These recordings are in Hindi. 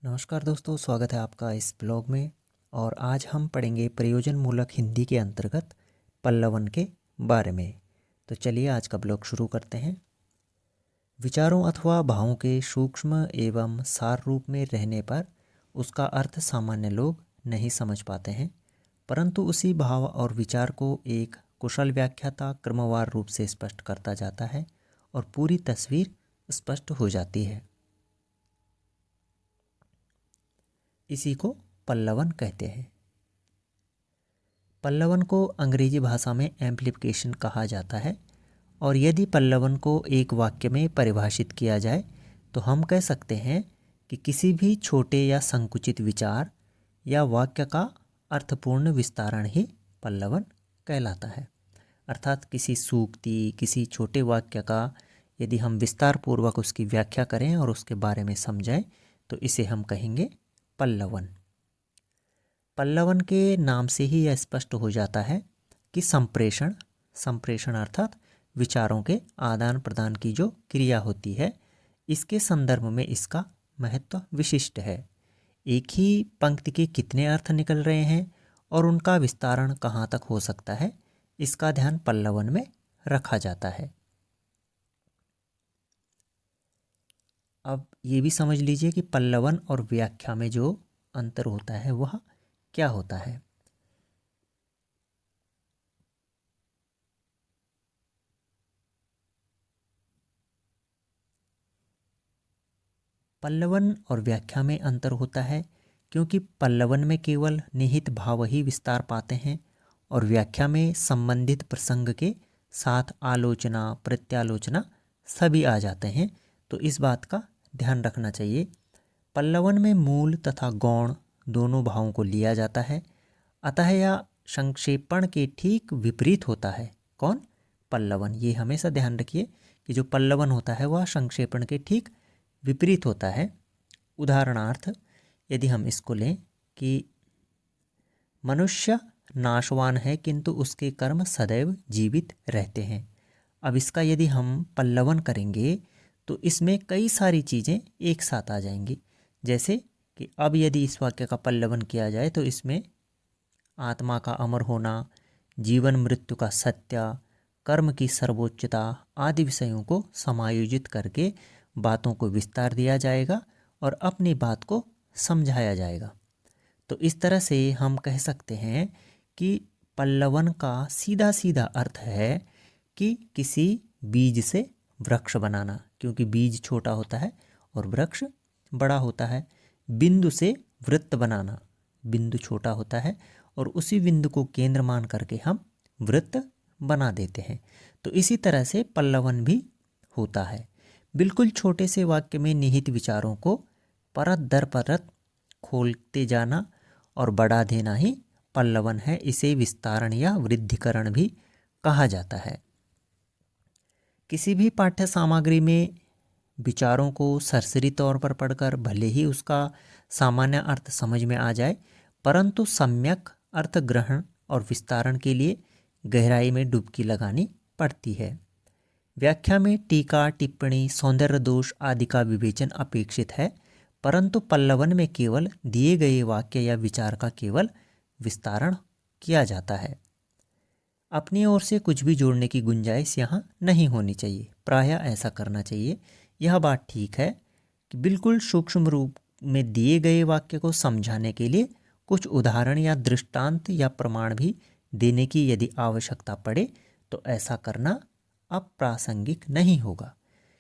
नमस्कार दोस्तों, स्वागत है आपका इस ब्लॉग में। और आज हम पढ़ेंगे प्रयोजन मूलक हिंदी के अंतर्गत पल्लवन के बारे में। तो चलिए आज का ब्लॉग शुरू करते हैं। विचारों अथवा भावों के सूक्ष्म एवं सार रूप में रहने पर उसका अर्थ सामान्य लोग नहीं समझ पाते हैं, परंतु उसी भाव और विचार को एक कुशल व्याख्याता क्रमवार रूप से स्पष्ट करता जाता है और पूरी तस्वीर स्पष्ट हो जाती है। इसी को पल्लवन कहते हैं। पल्लवन को अंग्रेजी भाषा में एम्प्लीफिकेशन कहा जाता है। और यदि पल्लवन को एक वाक्य में परिभाषित किया जाए तो हम कह सकते हैं कि किसी भी छोटे या संकुचित विचार या वाक्य का अर्थपूर्ण विस्तारण ही पल्लवन कहलाता है। अर्थात किसी सूक्ति, किसी छोटे वाक्य का यदि हम विस्तार पूर्वक उसकी व्याख्या करें और उसके बारे में समझें तो इसे हम कहेंगे पल्लवन। पल्लवन के नाम से ही यह स्पष्ट हो जाता है कि संप्रेषण अर्थात विचारों के आदान प्रदान की जो क्रिया होती है, इसके संदर्भ में इसका महत्व विशिष्ट है। एक ही पंक्ति के कितने अर्थ निकल रहे हैं और उनका विस्तारण कहाँ तक हो सकता है, इसका ध्यान पल्लवन में रखा जाता है। अब ये भी समझ लीजिए कि पल्लवन और व्याख्या में जो अंतर होता है वह क्या होता है। पल्लवन और व्याख्या में अंतर होता है क्योंकि पल्लवन में केवल निहित भाव ही विस्तार पाते हैं और व्याख्या में संबंधित प्रसंग के साथ आलोचना प्रत्यालोचना सभी आ जाते हैं। तो इस बात का ध्यान रखना चाहिए। पल्लवन में मूल तथा गौण दोनों भावों को लिया जाता है, अतः यह संक्षेपण के ठीक विपरीत होता है। कौन? पल्लवन। ये हमेशा ध्यान रखिए कि जो पल्लवन होता है वह संक्षेपण के ठीक विपरीत होता है। उदाहरणार्थ यदि हम इसको लें कि मनुष्य नाशवान है किंतु उसके कर्म सदैव जीवित रहते हैं। अब इसका यदि हम पल्लवन करेंगे तो इसमें कई सारी चीज़ें एक साथ आ जाएंगी। जैसे कि अब यदि इस वाक्य का पल्लवन किया जाए तो इसमें आत्मा का अमर होना, जीवन मृत्यु का सत्य, कर्म की सर्वोच्चता आदि विषयों को समायोजित करके बातों को विस्तार दिया जाएगा और अपनी बात को समझाया जाएगा। तो इस तरह से हम कह सकते हैं कि पल्लवन का सीधा सीधा अर्थ है कि किसी बीज से वृक्ष बनाना, क्योंकि बीज छोटा होता है और वृक्ष बड़ा होता है। बिंदु से वृत्त बनाना, बिंदु छोटा होता है और उसी बिंदु को केंद्र मान करके हम वृत्त बना देते हैं। तो इसी तरह से पल्लवन भी होता है। बिल्कुल छोटे से वाक्य में निहित विचारों को परत दर परत खोलते जाना और बढ़ा देना ही पल्लवन है। इसे विस्तारण या वृद्धिकरण भी कहा जाता है। किसी भी पाठ्य सामग्री में विचारों को सरसरी तौर पर पढ़कर भले ही उसका सामान्य अर्थ समझ में आ जाए, परंतु सम्यक अर्थ ग्रहण और विस्तारण के लिए गहराई में डुबकी लगानी पड़ती है। व्याख्या में टीका, टिप्पणी, सौंदर्य दोष आदि का विवेचन अपेक्षित है, परंतु पल्लवन में केवल दिए गए वाक्य या विचार का केवल विस्तारण किया जाता है। अपनी ओर से कुछ भी जोड़ने की गुंजाइश यहाँ नहीं होनी चाहिए। प्रायः ऐसा करना चाहिए। यह बात ठीक है कि बिल्कुल सूक्ष्म रूप में दिए गए वाक्य को समझाने के लिए कुछ उदाहरण या दृष्टांत या प्रमाण भी देने की यदि आवश्यकता पड़े तो ऐसा करना अप्रासंगिक नहीं होगा।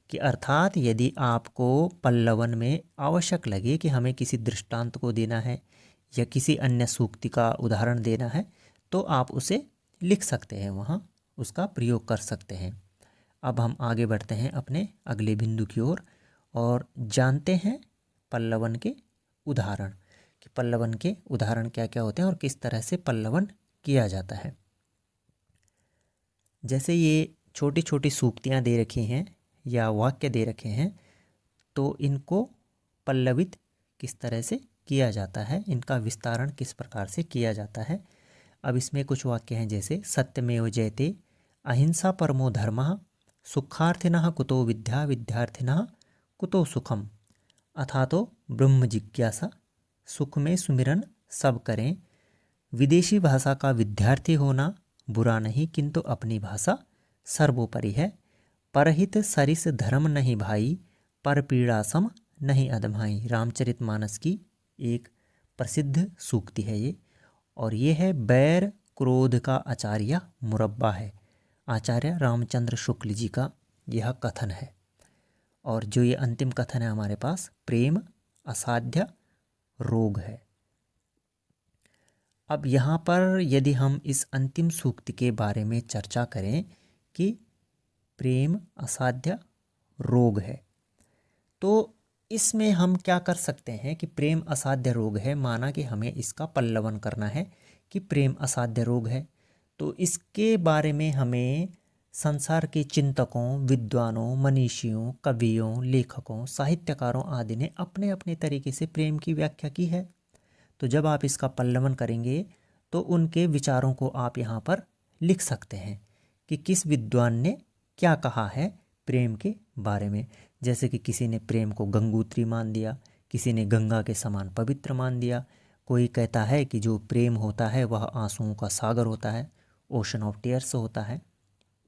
कि अर्थात यदि आपको पल्लवन में आवश्यक लगे कि हमें किसी दृष्टांत को देना है या किसी अन्य सूक्ति का उदाहरण देना है तो आप उसे लिख सकते हैं, वहाँ उसका प्रयोग कर सकते हैं। अब हम आगे बढ़ते हैं अपने अगले बिंदु की ओर और जानते हैं पल्लवन के उदाहरण, कि पल्लवन के उदाहरण क्या क्या होते हैं और किस तरह से पल्लवन किया जाता है। जैसे ये छोटी छोटी सूक्तियाँ दे रखी हैं या वाक्य दे रखे हैं, तो इनको पल्लवित किस तरह से किया जाता है, इनका विस्तारण किस प्रकार से किया जाता है। अब इसमें कुछ वाक्य हैं जैसे सत्यमेव जयते, अहिंसा परमो धर्मः, सुखार्थिनः कुतो विद्या, विद्यार्थिनः कुतो सुखम, अथा तो ब्रह्म जिज्ञासा, सुख में सुमिरन सब करें। विदेशी भाषा का विद्यार्थी होना बुरा नहीं, किंतु अपनी भाषा सर्वोपरि है। परहित सरिस धर्म नहीं भाई, पर पीड़ा सम नहीं अधमाई। रामचरितमानस की एक प्रसिद्ध सूक्ति है ये, और ये है बैर क्रोध का आचार्य मुरब्बा है। आचार्य रामचंद्र शुक्ल जी का यह कथन है। और जो ये अंतिम कथन है हमारे पास, प्रेम असाध्य रोग है। अब यहाँ पर यदि हम इस अंतिम सूक्ति के बारे में चर्चा करें कि प्रेम असाध्य रोग है, तो इसमें हम क्या कर सकते हैं कि प्रेम असाध्य रोग है, माना कि हमें इसका पल्लवन करना है कि प्रेम असाध्य रोग है, तो इसके बारे में हमें संसार के चिंतकों, विद्वानों, मनीषियों, कवियों, लेखकों, साहित्यकारों आदि ने अपने अपने तरीके से प्रेम की व्याख्या की है। तो जब आप इसका पल्लवन करेंगे तो उनके विचारों को आप यहाँ पर लिख सकते हैं कि किस विद्वान ने क्या कहा है प्रेम के बारे में। जैसे कि किसी ने प्रेम को गंगोत्री मान दिया, किसी ने गंगा के समान पवित्र मान दिया, कोई कहता है कि जो प्रेम होता है वह आंसुओं का सागर होता है, ओशन ऑफ टीयर्स होता है।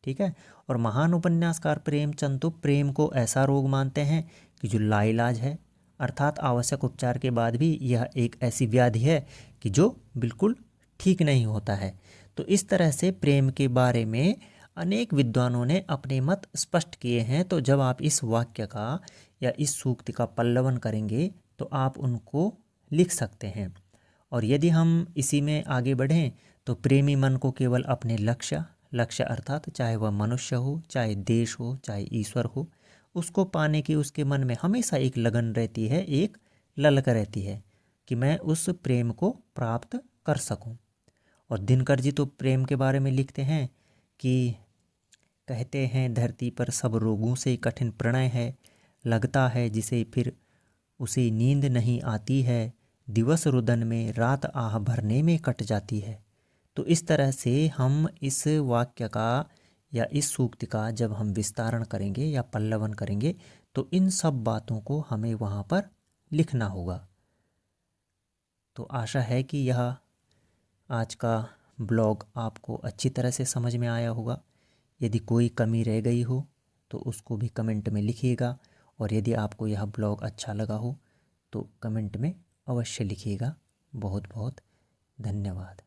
ठीक है। और महान उपन्यासकार प्रेमचंद तो प्रेम को ऐसा रोग मानते हैं कि जो लाइलाज है, अर्थात आवश्यक उपचार के बाद भी यह एक ऐसी व्याधि है कि जो बिल्कुल ठीक नहीं होता है। तो इस तरह से प्रेम के बारे में अनेक विद्वानों ने अपने मत स्पष्ट किए हैं। तो जब आप इस वाक्य का या इस सूक्ति का पल्लवन करेंगे तो आप उनको लिख सकते हैं। और यदि हम इसी में आगे बढ़ें तो प्रेमी मन को केवल अपने लक्ष्य अर्थात चाहे वह मनुष्य हो, चाहे देश हो, चाहे ईश्वर हो, उसको पाने की उसके मन में हमेशा एक लगन रहती है, एक ललक रहती है कि मैं उस प्रेम को प्राप्त कर सकूं। और दिनकर जी तो प्रेम के बारे में लिखते हैं कि कहते हैं धरती पर सब रोगों से कठिन प्रणय है, लगता है जिसे फिर उसे नींद नहीं आती है, दिवस रुदन में रात आह भरने में कट जाती है। तो इस तरह से हम इस वाक्य का या इस सूक्ति का जब हम विस्तारण करेंगे या पल्लवन करेंगे तो इन सब बातों को हमें वहाँ पर लिखना होगा। तो आशा है कि यह आज का ब्लॉग आपको अच्छी तरह से समझ में आया होगा। यदि कोई कमी रह गई हो तो उसको भी कमेंट में लिखिएगा, और यदि आपको यह ब्लॉग अच्छा लगा हो तो कमेंट में अवश्य लिखिएगा। बहुत बहुत धन्यवाद।